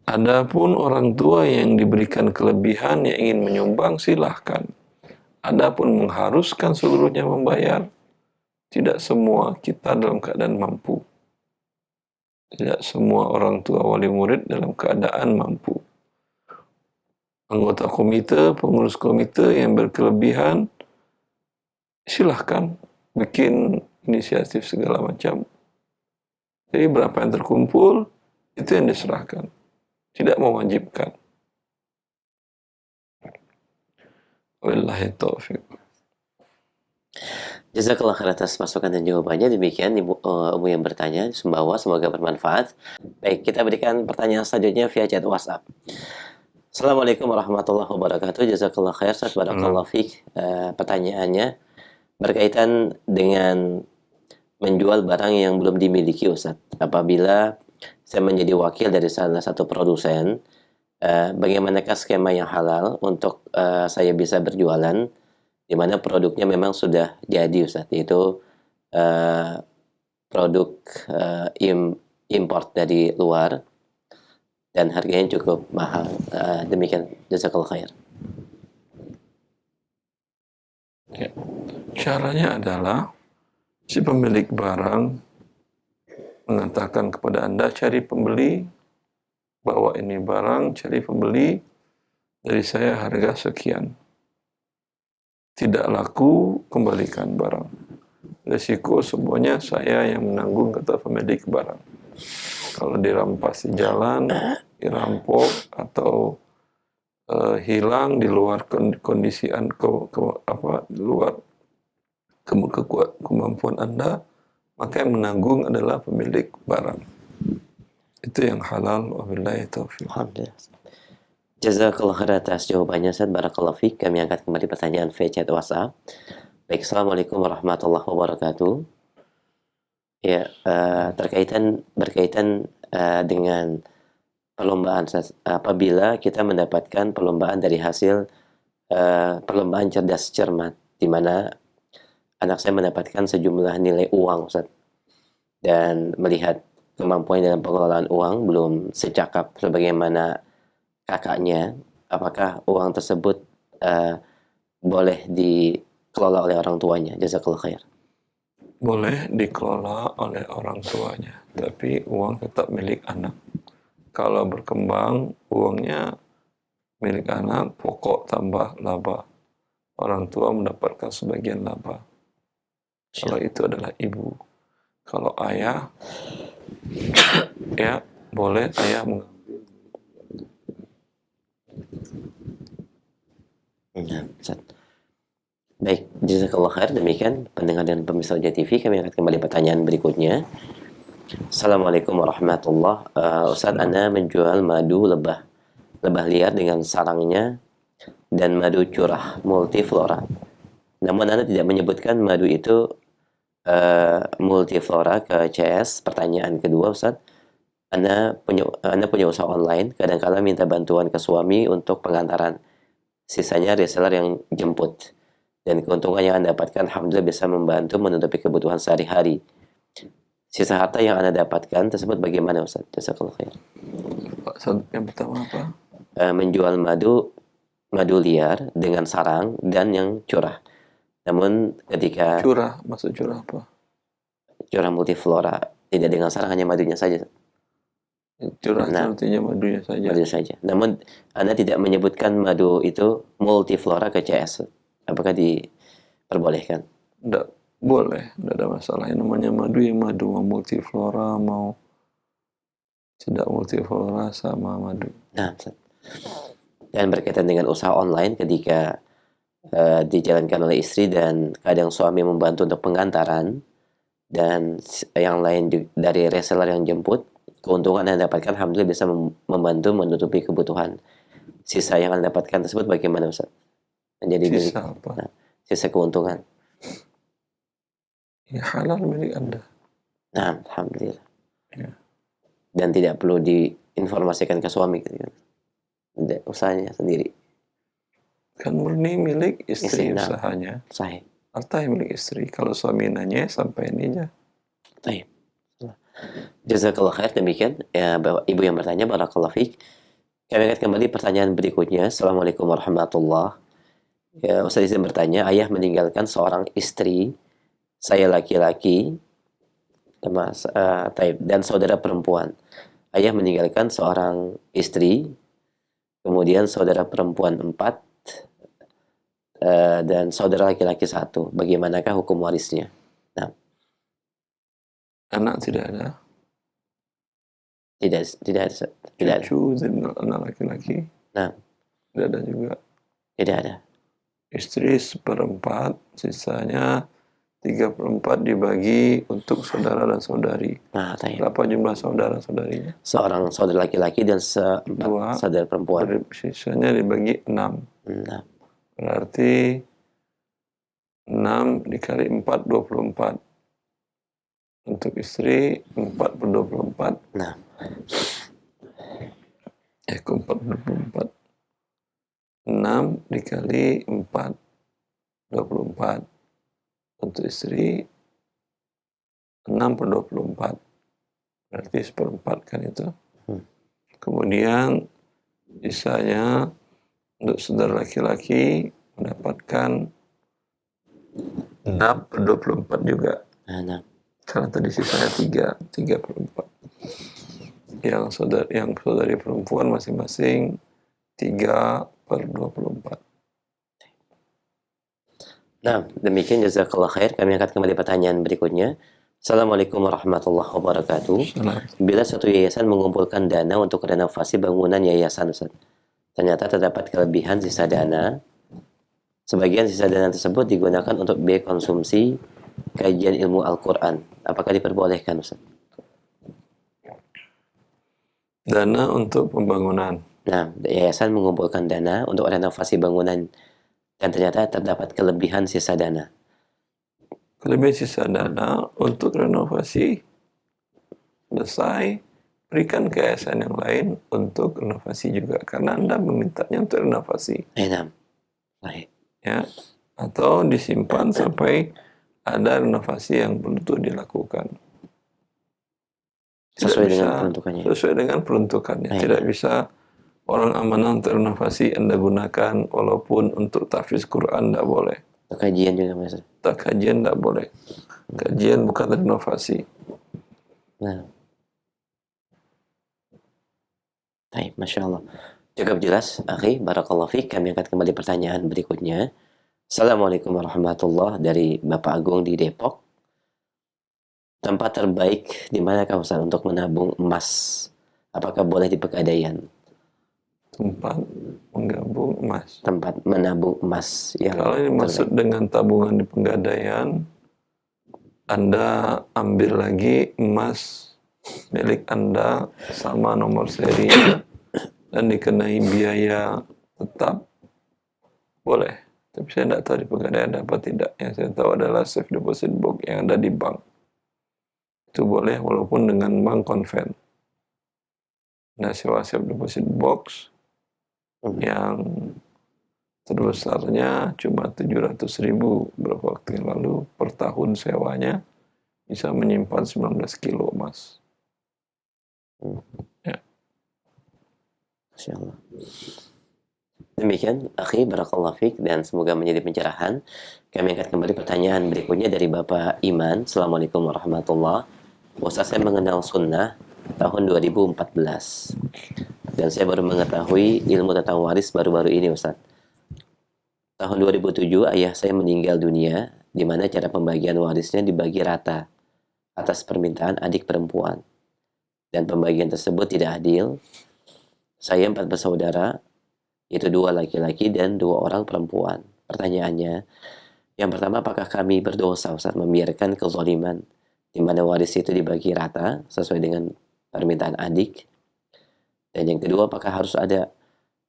Adapun orang tua yang diberikan kelebihan yang ingin menyumbang, silahkan. Adapun mengharuskan seluruhnya membayar, tidak semua kita dalam keadaan mampu. Tidak semua orang tua wali murid dalam keadaan mampu. Anggota komite, pengurus komite yang berkelebihan, silahkan bikin inisiatif segala macam. Jadi berapa yang terkumpul, itu yang diserahkan. Tidak mewajibkan. Wallahi taufiq. Jazakallah khair atas masukan dan jawabannya. Demikian Ibu yang bertanya, Sumbawa, semoga bermanfaat. Baik, kita berikan pertanyaan selanjutnya via chat WhatsApp. Assalamualaikum warahmatullahi wabarakatuh. Jazakallah khair, Ustaz, barakallahu fiik. Pertanyaannya berkaitan dengan menjual barang yang belum dimiliki, Ustaz. Apabila saya menjadi wakil dari salah satu produsen, bagaimanakah skema yang halal untuk saya bisa berjualan di mana produknya memang sudah jadi, Ustaz, yaitu produk import dari luar dan harganya cukup mahal. Demikian, jazakallahu khair. Ya. Caranya adalah si pemilik barang mengatakan kepada Anda, cari pembeli, bawa ini barang, cari pembeli, dari saya harga sekian. Tidak laku, kembalikan barang. Risiko semuanya saya yang menanggung, kata pemilik barang. Kalau dirampas di jalan, dirampok, atau hilang di luar kondisi di luar kemampuan Anda, maka yang menanggung adalah pemilik barang. Itu yang halal. Wabillahi taufiq. Alhamdulillah. Jazakallah khair atas jawabannya, Ustaz, barakallahu fiik. Kami angkat kembali pertanyaan via chat WhatsApp. Baik, Assalamualaikum warahmatullahi wabarakatuh. Ya, berkaitan dengan perlombaan, Ustaz. Apabila kita mendapatkan perlombaan dari hasil perlombaan cerdas cermat, di mana anak saya mendapatkan sejumlah nilai uang, Ustaz, dan melihat kemampuan dalam pengelolaan uang belum secakap sebagaimana kakaknya, apakah uang tersebut boleh dikelola oleh orang tuanya? Jazakallahu khair. Boleh dikelola oleh orang tuanya, tapi uang tetap milik anak. Kalau berkembang, uangnya milik anak, pokok tambah laba. Orang tua mendapatkan sebagian laba. Kalau itu adalah ibu. Kalau ayah, ya boleh ayah mengambil. Nah, Ustaz. Baik, jazakallah khair. Demikian pendengar dan pemirsa Roja TV, kami akan kembali pertanyaan berikutnya. Assalamualaikum warahmatullahi wabarakatuh. Ustaz, Anda menjual madu lebah liar dengan sarangnya dan madu curah multiflora. Namun Anda tidak menyebutkan madu itu multiflora ke CS. Pertanyaan kedua, Ustaz, Anda punya usaha online, kadang-kala minta bantuan ke suami untuk pengantaran. Sisanya reseller yang jemput. Dan keuntungan yang Anda dapatkan alhamdulillah bisa membantu menutupi kebutuhan sehari-hari. Sisa harta yang Anda dapatkan tersebut bagaimana, Ustaz? Jazakallahu khair. Yang pertama apa? Menjual madu liar dengan sarang dan yang curah. Namun ketika Curah, maksud curah apa? curah multiflora, tidak dengan sarang, hanya madunya saja. Curah artinya madunya saja. Madu saja. Namun Anda tidak menyebutkan madu itu multiflora ke CS. Apakah diperbolehkan? Tidak, boleh, tidak ada masalah. Yang namanya madu ya madu, mau multiflora, mau tidak multiflora sama madu. Nah, Ustaz. Dan berkaitan dengan usaha online ketika dijalankan oleh istri dan kadang suami membantu untuk pengantaran dan yang lain dari reseller yang jemput, keuntungan yang dapatkan alhamdulillah bisa membantu menutupi kebutuhan. Sisa yang Anda dapatkan tersebut bagaimana Ustaz? Menjadi milik. Sisa apa? Nah, sisa keuntungan. Ya halal milik Anda. Nah, alhamdulillah. Ya. Dan tidak perlu diinformasikan ke suami gitu. Usahanya sendiri. Kan murni milik istri Istri, nah. usahanya. Sahih. Harta milik istri. Kalau suami nanya sampai ini aja. Baik. Jazakallah khair, demikian ya Bapak Ibu yang bertanya, barakallahu fiik. Kami akan kembali pertanyaan berikutnya. Assalamualaikum warahmatullahi. Ya, Ustaz izin bertanya, ayah meninggalkan seorang istri, saya laki-laki, dan saudara perempuan. Ayah meninggalkan seorang istri, kemudian saudara perempuan 4, dan saudara laki-laki 1. Bagaimanakah hukum warisnya? Nah, Anak tidak ada. tidak ada. Cucu anak laki-laki. Nah, Tidak ada juga. tidak ada. Istri 1/4, sisanya 3/4 dibagi untuk saudara dan saudari. Nah, taib. Berapa jumlah saudara-saudarinya? Seorang saudara laki-laki dan 4 Dua. saudara perempuan. Sisanya dibagi 6. Nah, Berarti 6 dikali 4, 24. Untuk istri 4/24. nah, 4/24. 6 dikali 4, 24. Untuk istri 6/24. Berarti 1/4 kan itu. Kemudian sisanya untuk saudara laki-laki mendapatkan 6/24 juga. nah. Karena tadi sisanya 3/4. Yang saudari perempuan masing-masing 3/24. Nah, demikian jazakallah khair. Kami angkat kembali pertanyaan berikutnya. Assalamualaikum warahmatullahi wabarakatuh. Bila suatu yayasan mengumpulkan dana untuk renovasi bangunan yayasan, Ustaz, ternyata terdapat kelebihan sisa dana. Sebagian sisa dana tersebut digunakan untuk biaya konsumsi kajian ilmu Al-Quran. Apakah diperbolehkan, Ustaz? Dana untuk pembangunan. Nah, yayasan mengumpulkan dana untuk renovasi bangunan dan ternyata terdapat kelebihan sisa dana. Kelebihan sisa dana untuk renovasi selesai, berikan ke yayasan yang lain untuk renovasi juga. Karena Anda memintanya untuk renovasi. Nah, baik. Ya, atau disimpan sampai ada renovasi yang perlu dilakukan. Sesuai dengan peruntukannya. Sesuai dengan peruntukannya. Baik. Tidak bisa orang amanah untuk renovasi Anda gunakan walaupun untuk tahfiz Quran tidak boleh. Untuk kajian juga, Mas. Untuk kajian tidak boleh. Kajian bukan renovasi. Nah. Baik, Masya Allah. Cukup jelas, akhi, barakallahu fiik. Kami angkat kembali pertanyaan berikutnya. Assalamualaikum warahmatullahi dari Bapak Agung di Depok. Tempat terbaik di manakah Ustaz untuk menabung emas? Apakah boleh di Pegadaian? Tempat menggabung emas. Tempat menabung emas yang Kalau ini maksud dengan tabungan di Pegadaian, Anda ambil lagi emas milik Anda sama nomor serinya dan dikenai biaya tetap, boleh. Tapi saya tidak tahu di Pegadaian ada apa tidak. Yang saya tahu adalah safe deposit box yang ada di bank. Itu boleh walaupun dengan bank konven. Nah, sewa safe deposit box yang terbesarnya cuma 700.000 beberapa waktu yang lalu per tahun sewanya, bisa menyimpan 19 kilo emas. Ya. Masya Allah. Demikian, akhi, barakallahu fiik, dan semoga menjadi pencerahan. Kami angkat kembali pertanyaan berikutnya dari Bapak Iman. Assalamualaikum warahmatullahi wabarakatuh. Ustaz, saya mengenal sunnah tahun 2014. Dan saya baru mengetahui ilmu tentang waris baru-baru ini, Ustaz. Tahun 2007, ayah saya meninggal dunia di mana cara pembagian warisnya dibagi rata atas permintaan adik perempuan. Dan pembagian tersebut tidak adil. Saya 4 bersaudara, yaitu 2 laki-laki dan 2 orang perempuan. Pertanyaannya, yang pertama, apakah kami berdosa Ustaz membiarkan kezaliman di mana waris itu dibagi rata sesuai dengan permintaan adik? Dan yang kedua, apakah harus ada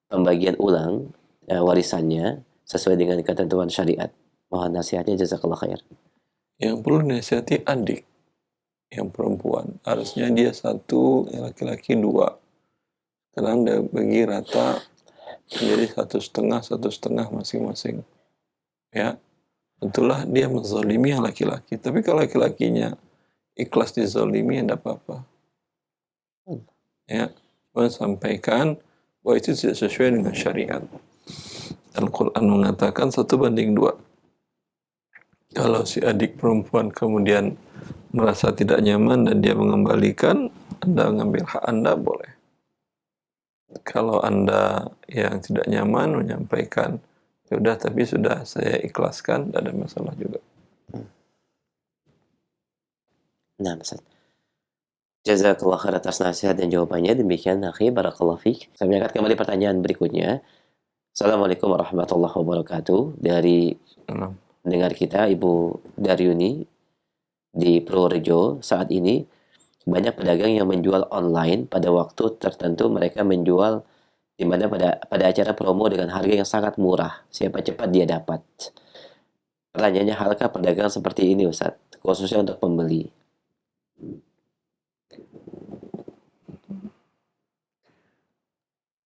pembagian ulang warisannya sesuai dengan ketentuan syariat? Mohon nasihatnya, jazakallah khair. Yang perlu nasihati adik yang perempuan, harusnya dia 1, yang laki-laki 2. Sekarang dia bagi rata menjadi 1,5 masing-masing. Ya, tentulah dia menzalimi yang laki-laki. Tapi kalau laki-lakinya ikhlas dizalimi, tidak apa-apa. Ya, cuma sampaikan bahwa itu tidak sesuai dengan syariat. Al-Quran mengatakan 1:2. Kalau si adik perempuan kemudian merasa tidak nyaman dan dia mengembalikan, Anda mengambil hak Anda, boleh. Kalau Anda yang tidak nyaman menyampaikan, ya udah, tapi sudah saya ikhlaskan, tidak ada masalah juga. Nah, Ustaz. Jazakallah khair atas nasihat dan jawabannya. Demikian, akhi, barakallahu fiik. Saya mengangkat kembali pertanyaan berikutnya. Assalamualaikum warahmatullahi wabarakatuh. Dari pendengar kita, Ibu Daryuni di Purworejo. Saat ini banyak pedagang yang menjual online. Pada waktu tertentu mereka menjual di mana pada acara promo dengan harga yang sangat murah. Siapa cepat dia dapat. Pertanyaannya, halkah pedagang seperti ini Ustaz, khususnya untuk pembeli?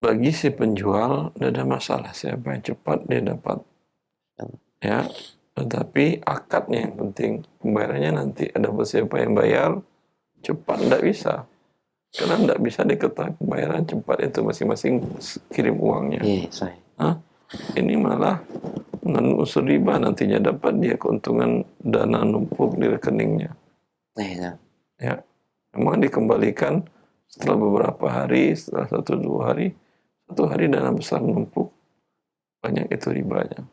Bagi si penjual tidak ada masalah, siapa yang cepat dia dapat. Ya, tetapi akadnya yang penting, pembayarannya nanti. Ada siapa yang bayar cepat, tidak bisa, karena tidak bisa diketahui pembayaran cepat itu masing-masing kirim uangnya. Ini malah mengandung unsur riba, nantinya dapat dia keuntungan dana numpuk di rekeningnya. Ya, memang dikembalikan setelah beberapa hari, setelah 1-2 hari. 1 hari dana besar numpuk, banyak itu ribanya.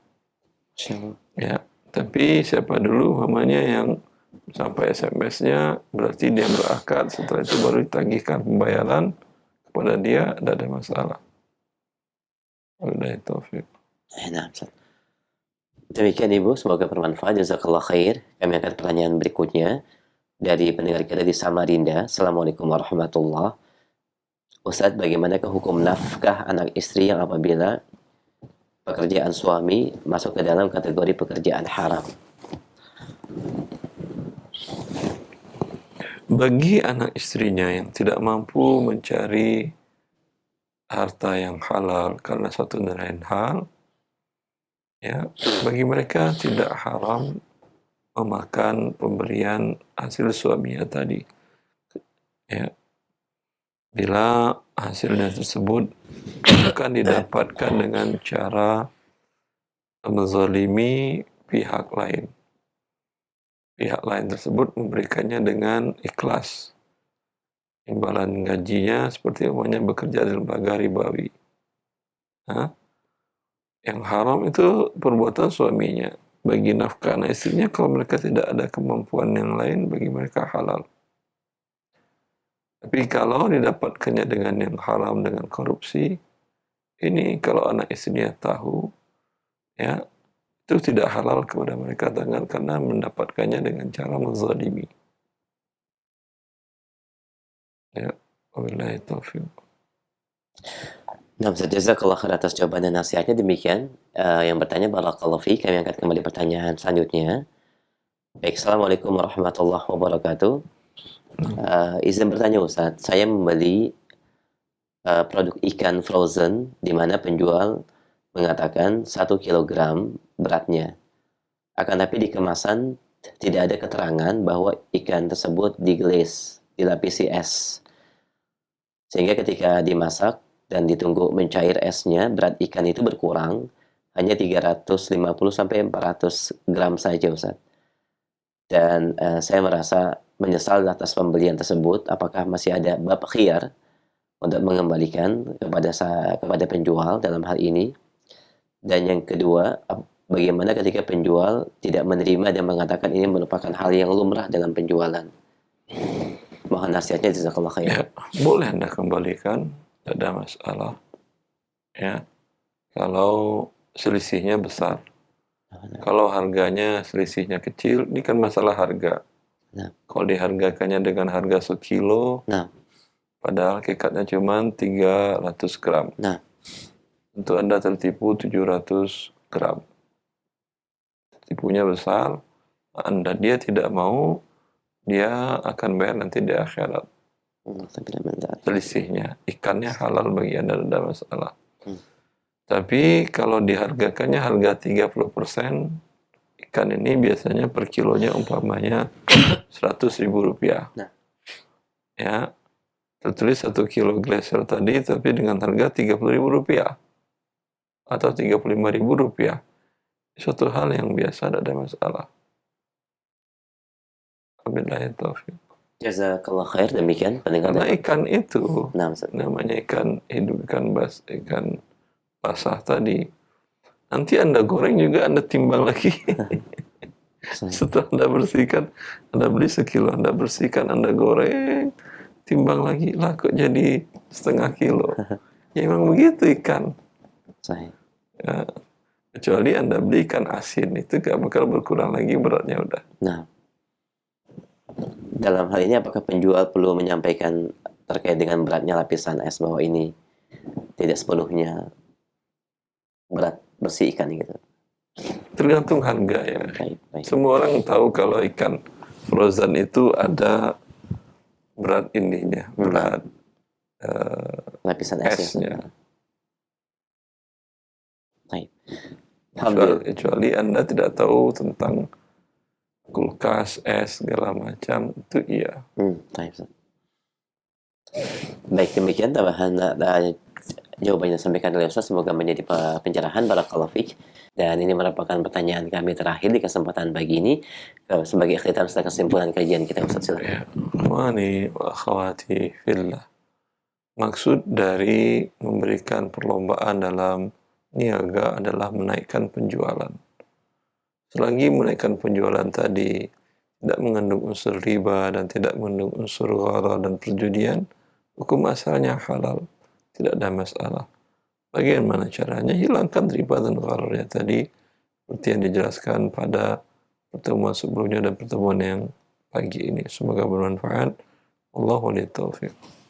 Ya, tapi siapa dulu mamanya yang sampai SMS-nya, berarti dia berakad, setelah itu baru ditagihkan pembayaran kepada dia, tidak ada masalah. Wabillahi taufiq. Demikian Ibu, semoga bermanfaat. Jazakallah khair. Kami akan pertanyaan berikutnya dari pendengar kita di Samarinda. Assalamualaikum warahmatullahi wabarakatuh. Ustadz, bagaimanakah hukum nafkah anak istri yang apabila pekerjaan suami masuk ke dalam kategori pekerjaan haram? Bagi anak istrinya yang tidak mampu mencari harta yang halal karena satu dan lain hal, ya, bagi mereka tidak haram memakan pemberian hasil suaminya tadi. Ya, bila hasilnya tersebut bukan didapatkan dengan cara menzalimi pihak lain. Pihak lain tersebut memberikannya dengan ikhlas. Imbalan gajinya seperti umumnya bekerja di lembaga ribawi. Yang haram itu perbuatan suaminya. Bagi nafkah anak istrinya, kalau mereka tidak ada kemampuan yang lain, bagi mereka halal. Tapi kalau didapatkannya dengan yang haram, dengan korupsi, ini kalau anak istrinya tahu, ya, itu tidak halal kepada mereka karena mendapatkannya dengan cara menzalimi. Ya, wabillahi taufiq. Nah, jazakallah khair atas jawaban dan nasihatnya. Demikian yang bertanya, barakallahu fiik. Kami angkat kembali pertanyaan selanjutnya. Baik, assalamualaikum warahmatullahi wabarakatuh. Izin bertanya Ustaz, saya membeli produk ikan frozen di mana penjual mengatakan 1 kilogram beratnya. Akan tapi di kemasan tidak ada keterangan bahwa ikan tersebut diglaze, dilapisi es. Sehingga ketika dimasak dan ditunggu mencair esnya, berat ikan itu berkurang hanya 350-400 gram saja Ustaz. Dan saya merasa menyesal atas pembelian tersebut. Apakah masih ada bab khiyar untuk mengembalikan kepada penjual dalam hal ini? Dan yang kedua, bagaimana ketika penjual tidak menerima dan mengatakan ini merupakan hal yang lumrah dalam penjualan? Mohon nasihatnya, jazakallah khair. Ya, boleh Anda kembalikan, tidak ada masalah. Ya, kalau selisihnya besar. Kalau harganya selisihnya kecil, ini kan masalah harga. Nah. Kalau dihargakannya dengan harga sekilo, Nah. padahal hakikatnya cuma 300 gram. Nah. Tentu Anda tertipu 700 gram. Tipunya besar, dia tidak mau, dia akan bayar nanti di akhirat. Selisihnya, ikannya halal bagi Anda, tidak ada masalah. Tapi kalau dihargakannya harga 30%, ikan ini biasanya per kilonya umpamanya 100.000 rupiah. Nah. Ya, tertulis 1 kilo glaser tadi, tapi dengan harga 30.000 rupiah atau 35.000 rupiah. Suatu hal yang biasa, tidak ada masalah. Wabillahi taufiq. Jazakallah khair, demikian pendengar. Karena ikan itu, nah, namanya ikan hidup, ikan basah tadi. Nanti Anda goreng juga, Anda timbang lagi. Setelah Anda bersihkan, Anda beli sekilo, Anda bersihkan, Anda goreng, timbang lagi, lah kok jadi setengah kilo. Ya memang begitu ikan. Ya, kecuali Anda beli ikan asin, itu gak bakal berkurang lagi beratnya udah. Nah, dalam hal ini apakah penjual perlu menyampaikan terkait dengan beratnya lapisan es bahwa ini tidak sepenuhnya berat bersih ikan gitu? Tergantung harga ya. Baik. Semua orang tahu kalau ikan frozen itu ada berat ininya, berat lapisan esnya. Baik. Kecuali Anda tidak tahu tentang kulkas, es, segala macam, itu iya. Baik, demikian tambahan jawabannya disampaikan oleh Ustaz, semoga menjadi pencerahan. Barakallahu fiik. Dan ini merupakan pertanyaan kami terakhir di kesempatan pagi ini. Sebagai khitam setelah kesimpulan kajian kita, Ustaz, silakan. Ikhwani wa akhwati fillah. Maksud dari memberikan perlombaan dalam niaga adalah menaikkan penjualan. Selagi menaikkan penjualan tadi tidak mengandung unsur riba dan tidak mengandung unsur gharar dan perjudian, hukum asalnya halal, tidak ada masalah. Bagaimana caranya? Hilangkan riba dan ghararnya tadi, seperti yang dijelaskan pada pertemuan sebelumnya dan pertemuan yang pagi ini. Semoga bermanfaat. Allahu a'lam.